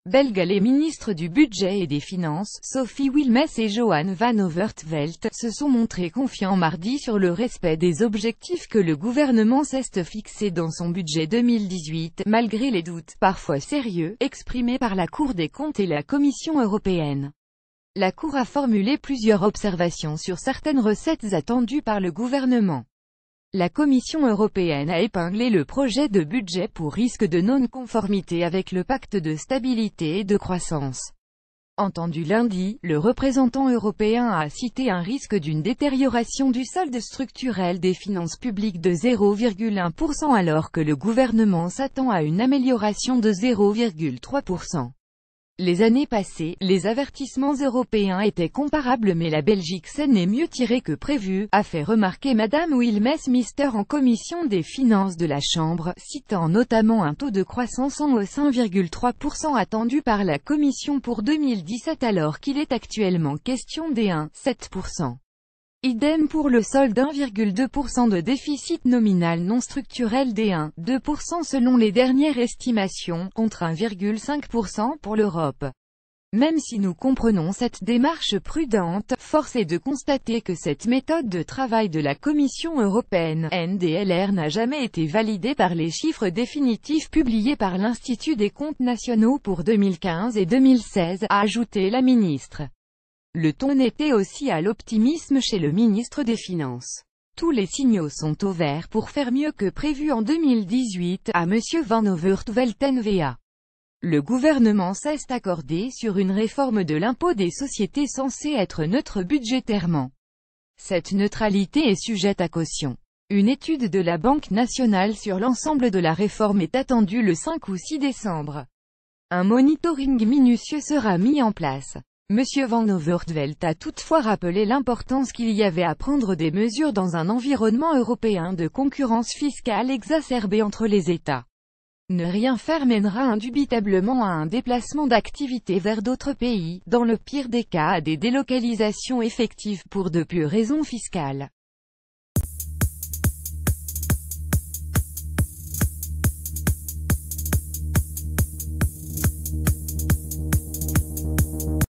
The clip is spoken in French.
belges. Les ministres du Budget et des Finances, Sophie Wilmès et Johan van Overtvelt, se sont montrés confiants mardi sur le respect des objectifs que le gouvernement s'est fixés dans son budget 2018, malgré les doutes, parfois sérieux, exprimés par la Cour des comptes et la Commission européenne. La Cour a formulé plusieurs observations sur certaines recettes attendues par le gouvernement. La Commission européenne a épinglé le projet de budget pour risque de non-conformité avec le pacte de stabilité et de croissance. Entendu lundi, le représentant européen a cité un risque d'une détérioration du solde structurel des finances publiques de 0,1% alors que le gouvernement s'attend à une amélioration de 0,3%. Les années passées, les avertissements européens étaient comparables mais la Belgique s'en est mieux tirée que prévu, a fait remarquer Madame Wilmès-Mister en commission des finances de la Chambre, citant notamment un taux de croissance en hausse 1,3% attendu par la Commission pour 2017 alors qu'il est actuellement question des 1,7%. Idem pour le solde 1,2% de déficit nominal non structurel des 1,2% selon les dernières estimations, contre 1,5% pour l'Europe. Même si nous comprenons cette démarche prudente, force est de constater que cette méthode de travail de la Commission européenne, NDLR, n'a jamais été validée par les chiffres définitifs publiés par l'Institut des comptes nationaux pour 2015 et 2016, a ajouté la ministre. Le ton était aussi à l'optimisme chez le ministre des Finances. Tous les signaux sont au vert pour faire mieux que prévu en 2018, à M. Van Overtvelt NVA. Le gouvernement s'est accordé sur une réforme de l'impôt des sociétés censée être neutre budgétairement. Cette neutralité est sujette à caution. Une étude de la Banque nationale sur l'ensemble de la réforme est attendue le 5 ou 6 décembre. Un monitoring minutieux sera mis en place. M. Van Overtvelt a toutefois rappelé l'importance qu'il y avait à prendre des mesures dans un environnement européen de concurrence fiscale exacerbée entre les États. Ne rien faire mènera indubitablement à un déplacement d'activités vers d'autres pays, dans le pire des cas à des délocalisations effectives pour de pures raisons fiscales.